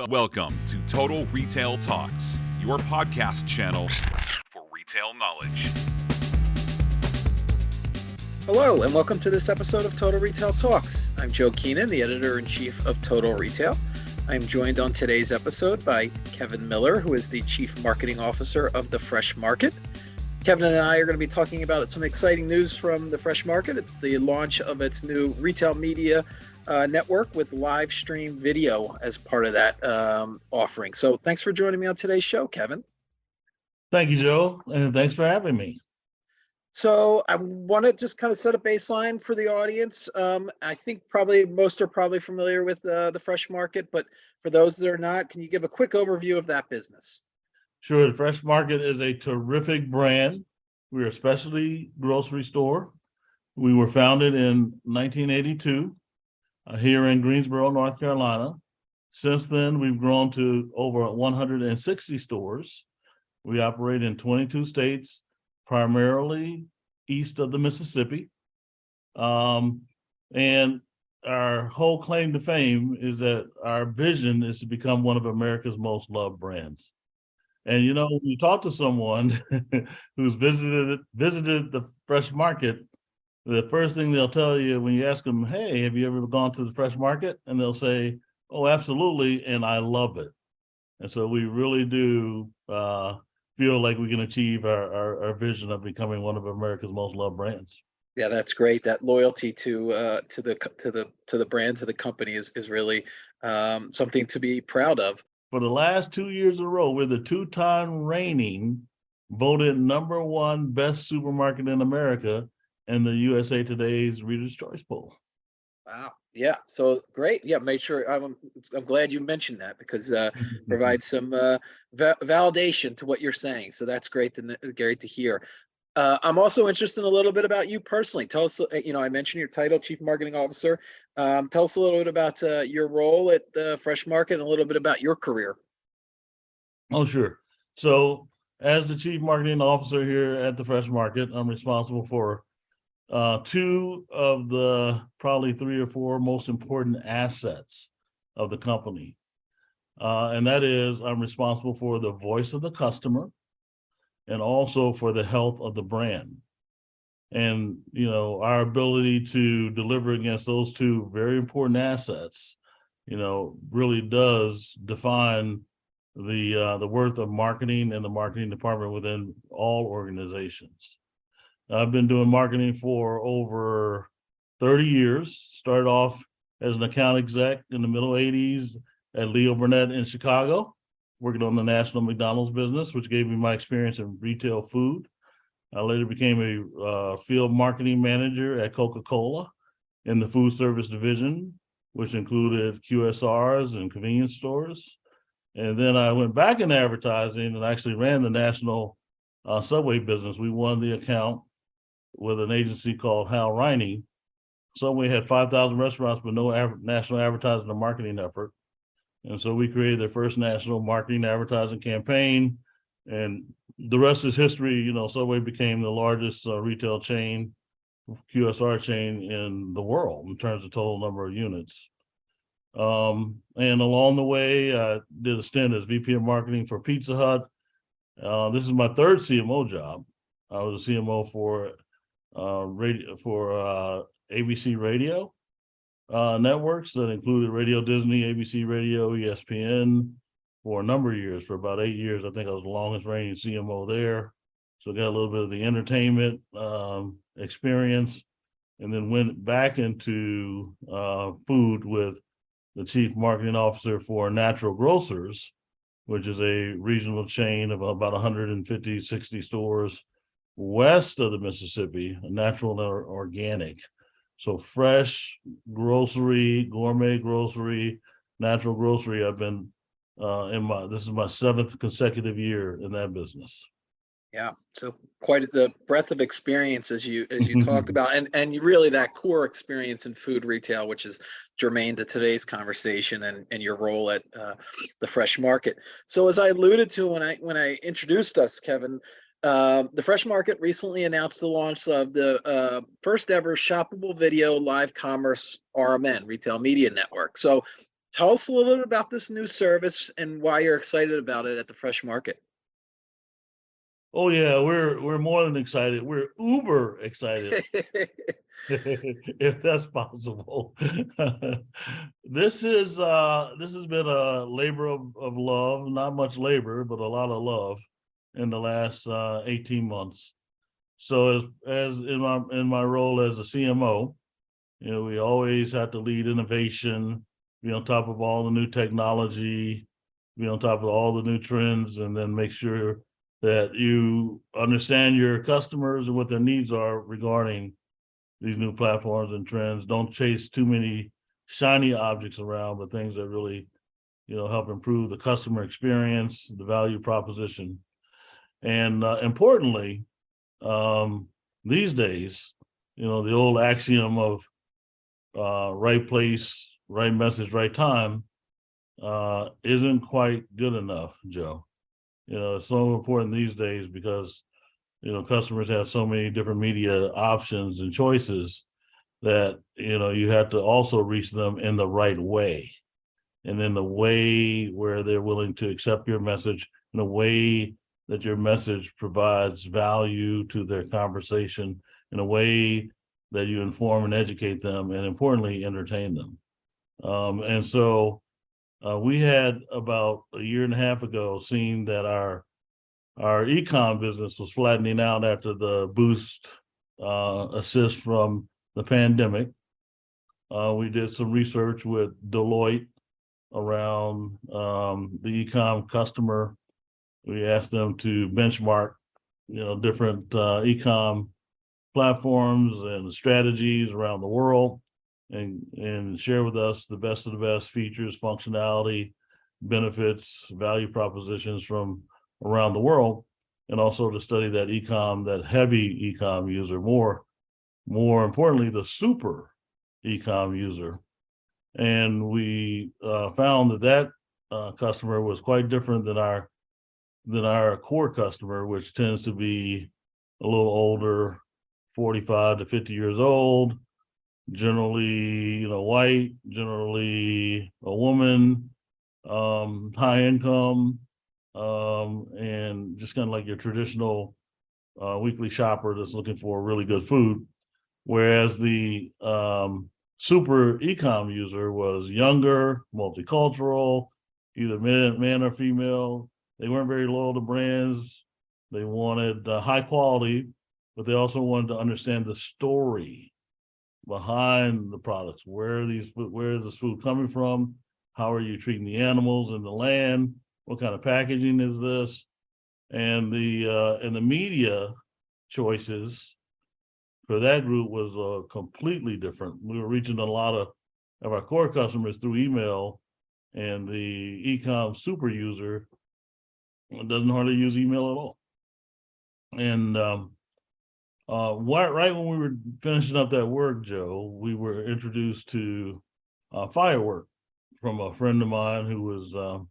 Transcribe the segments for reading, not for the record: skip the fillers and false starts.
Welcome to Total Retail Talks, your podcast channel for retail knowledge. Hello, and welcome to this episode of Total Retail Talks. I'm Joe Keenan, the editor-in-chief of Total Retail. I'm joined on today's episode by Kevin Miller, who is the Chief Marketing Officer of The Fresh Market. Kevin and I are going to be talking about some exciting news from The Fresh Market. It's the launch of its new retail media network with live stream video as part of that offering. So thanks for joining me on today's show, Kevin. Thank you, Joe, and thanks for having me. So I want to just kind of set a baseline for the audience. I think most are probably familiar with the Fresh Market, but for those that are not, can you give a quick overview of that business? Sure, the Fresh Market is a terrific brand. We're a specialty grocery store. We were founded in 1982 here in Greensboro, North Carolina. Since then, we've grown to over 160 stores. We operate in 22 states, primarily east of the Mississippi. And our whole claim to fame is that our vision is to become one of America's most loved brands. And you know, when you talk to someone who's visited the Fresh Market, the first thing they'll tell you when you ask them, hey, have you ever gone to the Fresh Market? And they'll say, oh, absolutely, and I love it. And so we really do feel like we can achieve our vision of becoming one of America's most loved brands. Yeah, that's great. That loyalty to the brand, to the company is really something to be proud of. For the last 2 years in a row, we're the two-time reigning voted #1 best supermarket in America in the USA Today's Reader's Choice Poll. Wow. Yeah. So great. Yeah. Make sure I'm glad you mentioned that because provides some validation to what you're saying. So that's great to hear. I'm also interested in a little bit about you personally. Tell us, I mentioned your title, Chief Marketing Officer. Tell us a little bit about your role at the Fresh Market and a little bit about your career. Oh, sure. So as the Chief Marketing Officer here at the Fresh Market, I'm responsible for two of the probably 3 or 4 most important assets of the company. And that is, I'm responsible for the voice of the customer and also for the health of the brand. And, our ability to deliver against those two very important assets, really does define the worth of marketing and the marketing department within all organizations. I've been doing marketing for over 30 years, started off as an account exec in the middle 80s at Leo Burnett in Chicago, working on the national McDonald's business, which gave me my experience in retail food. I later became a field marketing manager at Coca-Cola in the food service division, which included QSRs and convenience stores. And then I went back into advertising and actually ran the national Subway business. We won the account with an agency called Hal Riney. Subway had 5,000 restaurants, but no national advertising or marketing effort. And so we created their first national marketing advertising campaign. And the rest is history. Subway became the largest retail chain, QSR chain in the world in terms of total number of units. And along the way, I did a stint as VP of marketing for Pizza Hut. This is my third CMO job. I was a CMO for ABC Radio networks that included Radio Disney, ABC Radio, ESPN for a number of years, for about 8 years. I think I was the longest reigning CMO there. So got a little bit of the entertainment experience, and then went back into food with the Chief Marketing Officer for Natural Grocers, which is a regional chain of about 150, 60 stores west of the Mississippi, natural and organic. So fresh grocery, gourmet grocery, natural grocery. I've been this is my 7th consecutive year in that business. Yeah, so quite the breadth of experience as you talked about, and really that core experience in food retail, which is germane to today's conversation and your role at the Fresh Market. So as I alluded to when I introduced us, Kevin, the Fresh Market recently announced the launch of the first ever shoppable video live commerce RMN, Retail Media Network. So Tell us a little bit about this new service and why you're excited about it at the Fresh Market. Oh yeah, we're more than excited. We're uber excited, if that's possible. This has been a labor of love, not much labor, but a lot of love in the last 18 months. So as in my role as a CMO, we always have to lead innovation, be on top of all the new technology, be on top of all the new trends, and then make sure that you understand your customers and what their needs are regarding these new platforms and trends. Don't chase too many shiny objects around, but things that really, help improve the customer experience, the value proposition. And importantly, these days, the old axiom of right place, right message, right time isn't quite good enough, Joe. It's so important these days because, customers have so many different media options and choices that, you have to also reach them in the right way. And in the way where they're willing to accept your message, in a way that your message provides value to their conversation, in a way that you inform and educate them, and importantly, entertain them. And so we had about a year and a half ago seen that our e-com business was flattening out after the boost assist from the pandemic. We did some research with Deloitte around the e-com customer. We asked them to benchmark, different e-com platforms and strategies around the world, and share with us the best of the best features, functionality, benefits, value propositions from around the world, and also to study that heavy e-com user, more importantly, the super e-com user. And we found that customer was quite different than our core customer, which tends to be a little older, 45 to 50 years old, generally, white, generally a woman, high income, and just kind of like your traditional weekly shopper that's looking for really good food. Whereas the super e-com user was younger, multicultural, either man or female. They weren't very loyal to brands. They wanted high quality, but they also wanted to understand the story behind the products. Where is this food coming from? How are you treating the animals and the land? What kind of packaging is this? And the media choices for that group was completely different. We were reaching a lot of our core customers through email, and the e-com super user doesn't hardly use email at all. And right when we were finishing up that work, Joe, we were introduced to Firework from a friend of mine who was a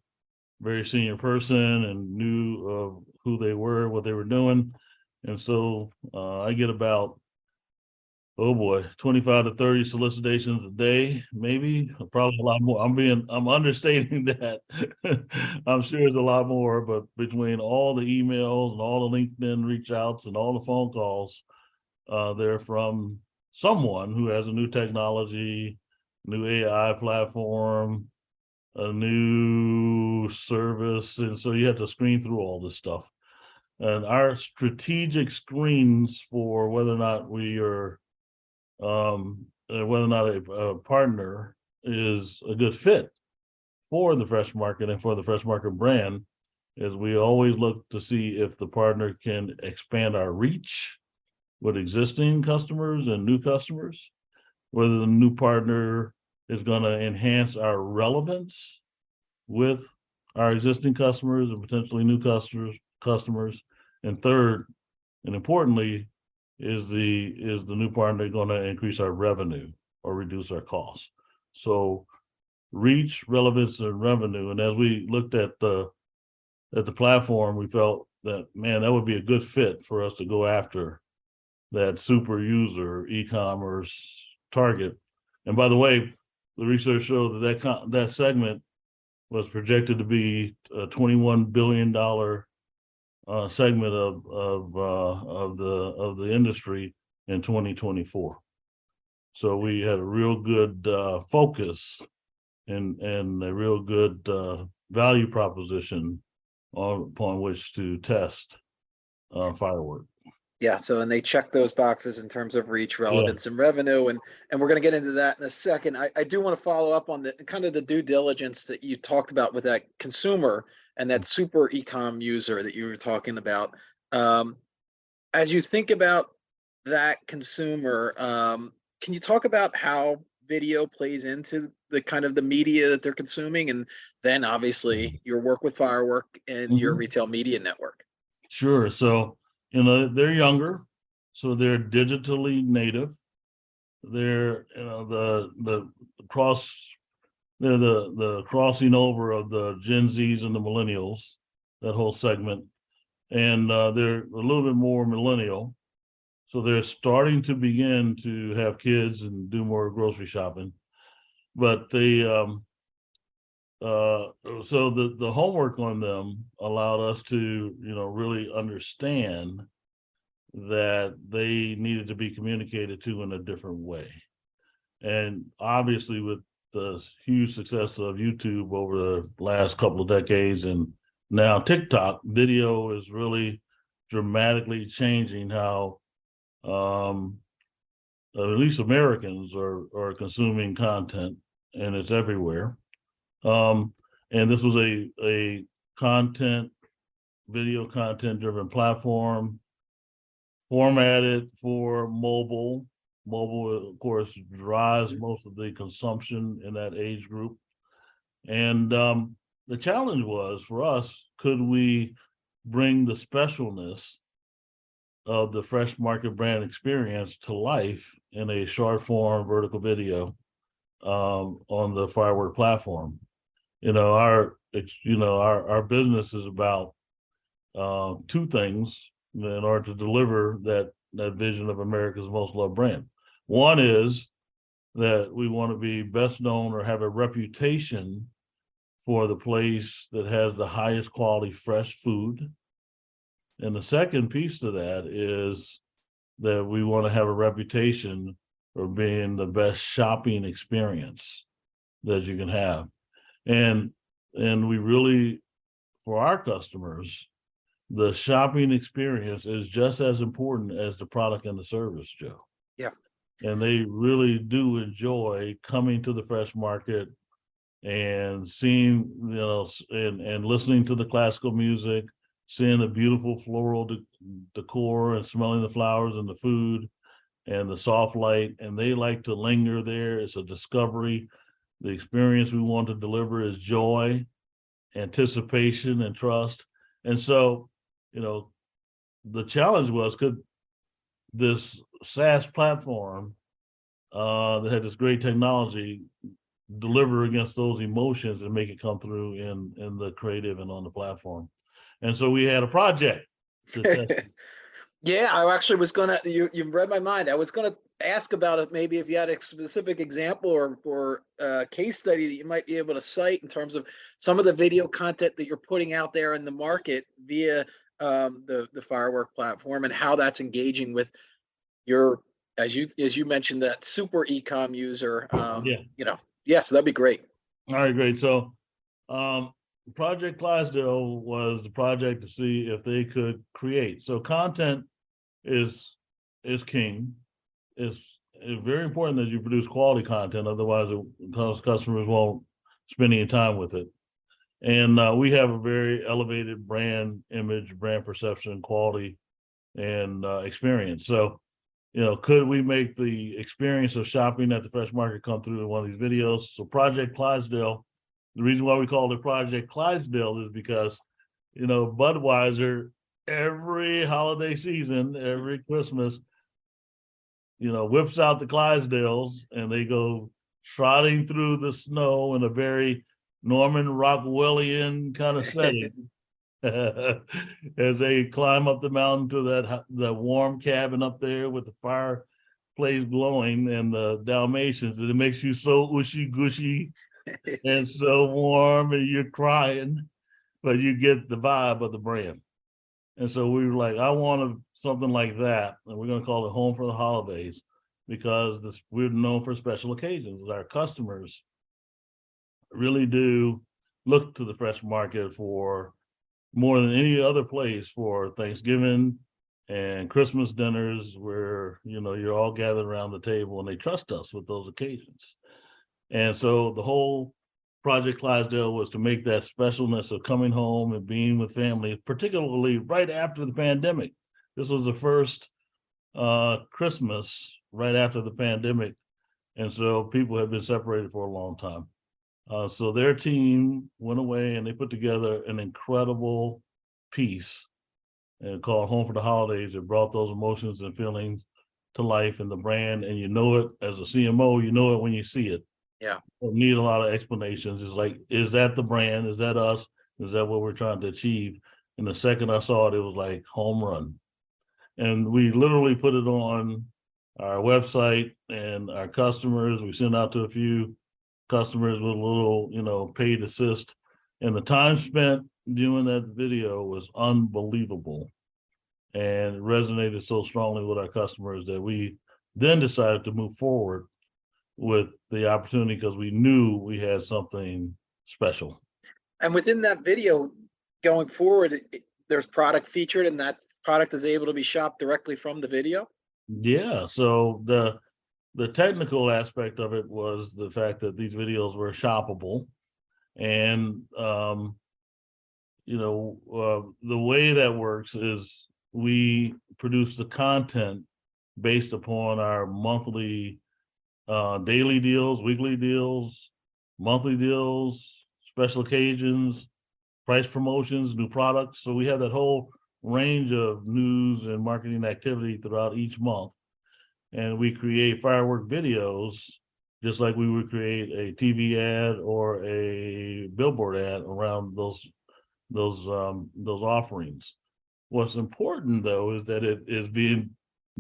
very senior person and knew of who they were, what they were doing. And so I get about 25 to 30 solicitations a day, maybe, probably a lot more. I'm understating that. I'm sure it's a lot more, but between all the emails and all the LinkedIn reach outs and all the phone calls, they're from someone who has a new technology, new AI platform, a new service. And so you have to screen through all this stuff. And our strategic screens for whether or not we are whether or not a partner is a good fit for the Fresh Market and for the Fresh Market brand is we always look to see if the partner can expand our reach with existing customers and new customers, whether the new partner is going to enhance our relevance with our existing customers and potentially new customers. And third, and importantly, is the new partner going to increase our revenue or reduce our costs? So reach, relevance, and revenue. And as we looked at the platform, we felt that, man, that would be a good fit for us to go after that super user e-commerce target. And by the way, the research showed that segment was projected to be a $21 billion segment of the industry in 2024. So we had a real good focus and a real good value proposition upon which to test firework. Yeah, so and they check those boxes in terms of reach, relevance, and revenue, and we're going to get into that in a second. I do want to follow up on the kind of the due diligence that you talked about with that consumer and that super e-com user that you were talking about. As you think about that consumer, can you talk about how video plays into the kind of the media that they're consuming, and then obviously your work with Firework and your retail media network? Sure. So, they're younger, so they're digitally native. They're, the crossing over of the Gen Zs and the millennials, that whole segment. And they're a little bit more millennial. So they're starting to begin to have kids and do more grocery shopping. But they, so the homework on them allowed us to, really understand that they needed to be communicated to in a different way. And obviously with the huge success of YouTube over the last couple of decades and now TikTok, video is really dramatically changing how at least Americans are consuming content, and it's everywhere. And this was a video content driven platform formatted for mobile. Mobile, of course, drives most of the consumption in that age group. And the challenge was for us, could we bring the specialness of the Fresh Market brand experience to life in a short form vertical video on the Firework platform? Our business is about two things in order to deliver that vision of America's most loved brand. One is that we want to be best known or have a reputation for the place that has the highest quality fresh food. And the second piece to that is that we want to have a reputation for being the best shopping experience that you can have. And we really, for our customers, the shopping experience is just as important as the product and the service, Joe. Yeah. And they really do enjoy coming to the Fresh Market and seeing, and listening to the classical music, seeing the beautiful floral decor and smelling the flowers and the food and the soft light. And they like to linger there. It's a discovery. The experience we want to deliver is joy, anticipation, and trust. And so, the challenge was, could this SaaS platform that had this great technology deliver against those emotions and make it come through in the creative and on the platform? And so we had a project to test it. Yeah, I actually was you read my mind. I was gonna ask about it, maybe if you had a specific example or case study that you might be able to cite in terms of some of the video content that you're putting out there in the market via the Firework platform, and how that's engaging with your, as you mentioned, that super e-com user. So that'd be great. All right, great. So Project Clydesdale was the project to see if they could create. So content is king. It's very important that you produce quality content, otherwise customers won't spend any time with it. And we have a very elevated brand image, brand perception, quality, and experience. So, could we make the experience of shopping at the Fresh Market come through in one of these videos? So Project Clydesdale, the reason why we call it Project Clydesdale is because, Budweiser, every holiday season, every Christmas, whips out the Clydesdales and they go trotting through the snow in a very Norman Rockwellian kind of setting as they climb up the mountain to that warm cabin up there with the place glowing and the Dalmatians, and it makes you so ushy gushy and so warm, and you're crying, but you get the vibe of the brand. And so we were like, I wanted something like that, and we're going to call it Home for the Holidays, because we're known for special occasions. Our customers really do look to the fresh market for more than any other place for Thanksgiving and Christmas dinners, where you're all gathered around the table, and they trust us with those occasions. And so the whole Project Clydesdale was to make that specialness of coming home and being with family, particularly right after the pandemic. This was the first Christmas right after the pandemic, and so people had been separated for a long time. So their team went away and they put together an incredible piece called Home for the Holidays. It brought those emotions and feelings to life in the brand, and it as a CMO, you know it when you see it. Yeah. Don't need a lot of explanations. It's like, is that the brand? Is that us? Is that what we're trying to achieve? And the second I saw it, it was like home run. And we literally put it on our website, and our customers, we sent out to a few customers with a little, paid assist. And the time spent doing that video was unbelievable. And it resonated so strongly with our customers that we then decided to move forward with the opportunity, because we knew we had something special. And within that video, going forward, there's product featured, and that product is able to be shopped directly from the video? Yeah, so the technical aspect of it was the fact that these videos were shoppable. And the way that works is we produce the content based upon our monthly daily deals, weekly deals, monthly deals, special occasions, price promotions, new products. So we have that whole range of news and marketing activity throughout each month. And we create firework videos just like we would create a TV ad or a billboard ad around those offerings. What's important, though, is that it is being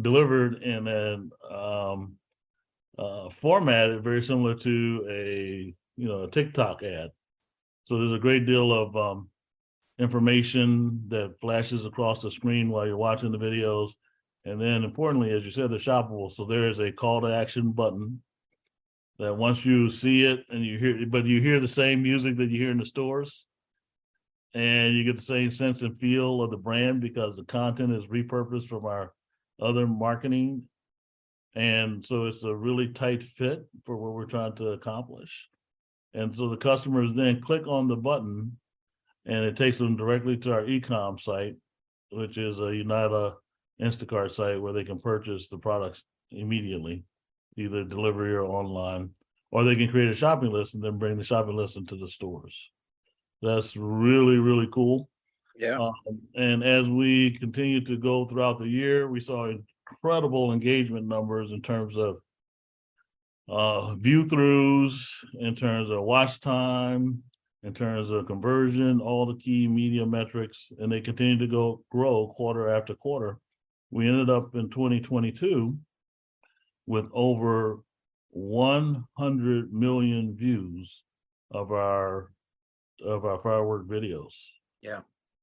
delivered in a format very similar to a TikTok ad. So there's a great deal of information that flashes across the screen while you're watching the videos. And then importantly, as you said, they're shoppable. So there is a call to action button that once you see it and you hear the same music that you hear in the stores, and you get the same sense and feel of the brand because the content is repurposed from our other marketing. And so it's a really tight fit for what we're trying to accomplish. And so the customers then click on the button, and it takes them directly to our e-com site, which is a Unida Instacart site where they can purchase the products immediately, either delivery or online, or they can create a shopping list and then bring the shopping list into the stores. That's really, really cool. Yeah. And as we continue to go throughout the year, we saw incredible engagement numbers in terms of view throughs, in terms of watch time, in terms of conversion, all the key media metrics, and they continue to grow quarter after quarter. We ended up in 2022 with over 100 million views of our firework videos. Yeah.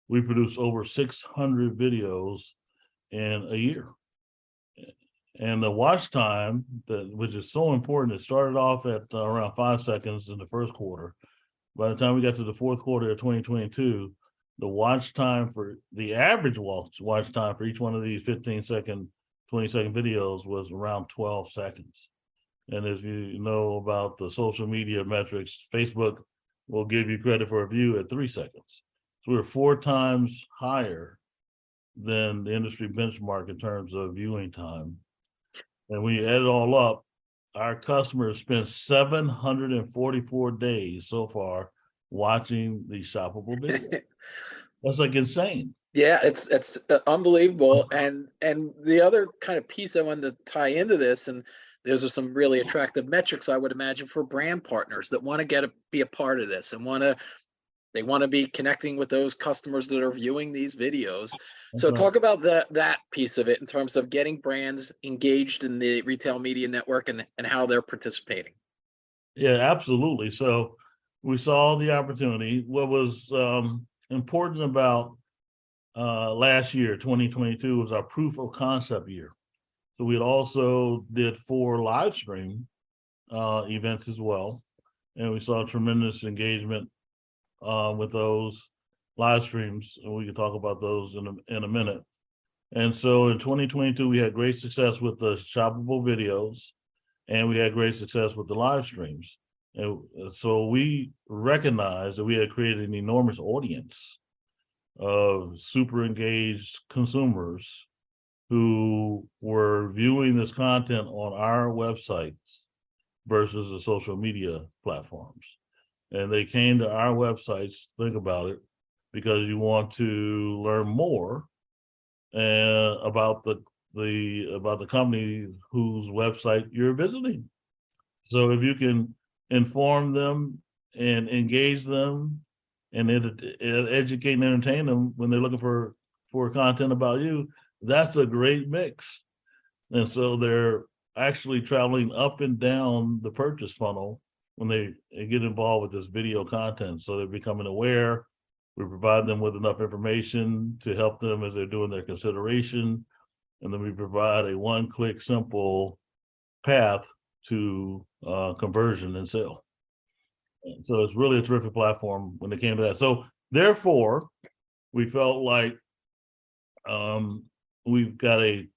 We produced over 600 videos in a year. And the watch time, which is so important, it started off at around 5 seconds in the first quarter. By the time we got to the fourth quarter of 2022, the watch time for the average watch time for each one of these 15-second, 20-second videos was around 12 seconds. And if you know about the social media metrics, Facebook will give you credit for a view at 3 seconds. So we're 4 times higher than the industry benchmark in terms of viewing time. And when you add it all up, our customers spent 744 days so far watching these shoppable videos. That's like insane. Yeah, it's unbelievable. And the other kind of piece I wanted to tie into this, and those are some really attractive metrics, I would imagine, for brand partners that want to be a part of this and they want to be connecting with those customers that are viewing these videos. So That's right. talk about that piece of it in terms of getting brands engaged in the retail media network and how they're participating. Yeah, absolutely. So we saw the opportunity. What was important about last year, 2022, was our proof of concept year. So we also did 4 live stream events as well, and we saw tremendous engagement with those live streams, and we can talk about those in a minute. And so in 2022, we had great success with the shoppable videos, and we had great success with the live streams. And so we recognized that we had created an enormous audience of super engaged consumers who were viewing this content on our websites versus the social media platforms. And they came to our websites, think about it, because you want to learn more about the company whose website you're visiting. So if you can inform them and engage them and educate and entertain them when they're looking for content about you, that's a great mix. And so they're actually traveling up and down the purchase funnel when they get involved with this video content. So they're becoming aware. We provide them with enough information to help them as they're doing their consideration. And then we provide a one-click simple path to conversion and sale. And so it's really a terrific platform when it came to that. So therefore, we felt like we've got a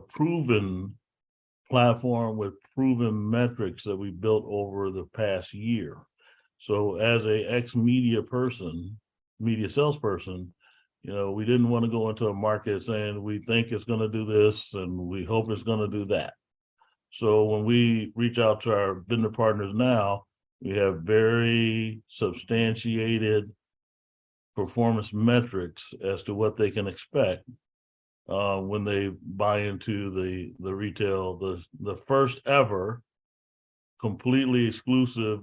proven platform with proven metrics that we built over the past year. So as a ex-media person, media salesperson, we didn't want to go into a market saying we think it's going to do this and we hope it's going to do that. So when we reach out to our vendor partners now, we have very substantiated performance metrics as to what they can expect when they buy into the retail, the first ever completely exclusive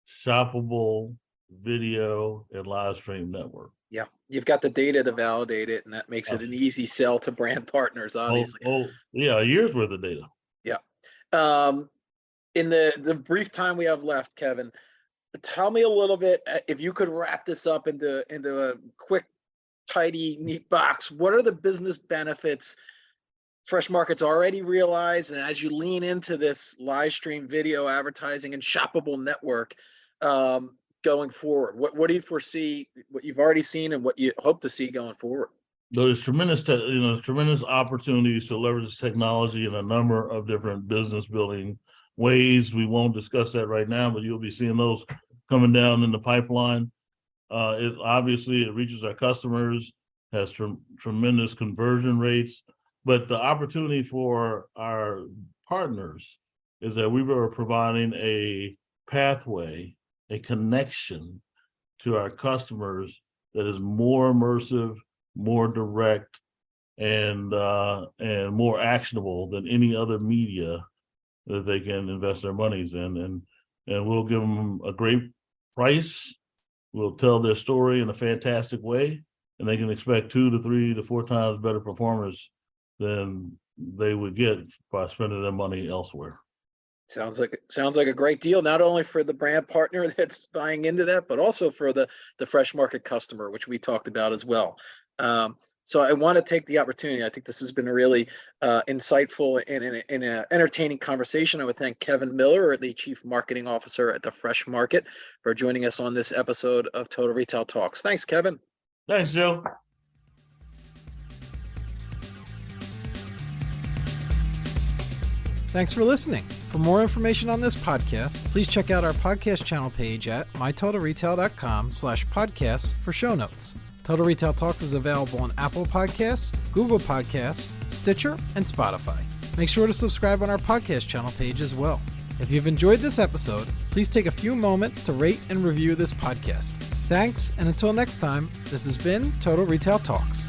shoppable video and live stream network. Yeah, you've got the data to validate it, and that makes it an easy sell to brand partners, obviously. Yeah, a year's worth of data. Yeah. In the brief time we have left, Kevin, tell me a little bit, if you could wrap this up into a quick, tidy, neat box. What are the business benefits Fresh Market's already realized, and as you lean into this live stream video advertising and shoppable network going forward? What do you foresee, what you've already seen and what you hope to see going forward? There's tremendous opportunities to leverage this technology in a number of different business building ways. We won't discuss that right now, but you'll be seeing those coming down in the pipeline. It reaches our customers, has tremendous conversion rates, but the opportunity for our partners is that we are providing a pathway, a connection to our customers that is more immersive, more direct, and more actionable than any other media that they can invest their monies in. And we'll give them a great price. We'll tell their story in a fantastic way, and they can expect 2 to 3 to 4 times better performance than they would get by spending their money elsewhere. Sounds like a great deal, not only for the brand partner that's buying into that, but also for the Fresh Market customer, which we talked about as well. So I want to take the opportunity. I think this has been a really insightful and an entertaining conversation. I would thank Kevin Miller, the Chief Marketing Officer at the Fresh Market, for joining us on this episode of Total Retail Talks. Thanks, Kevin. Thanks, Joe. Thanks for listening. For more information on this podcast, please check out our podcast channel page at mytotalretail.com/podcasts for show notes. Total Retail Talks is available on Apple Podcasts, Google Podcasts, Stitcher, and Spotify. Make sure to subscribe on our podcast channel page as well. If you've enjoyed this episode, please take a few moments to rate and review this podcast. Thanks, and until next time, this has been Total Retail Talks.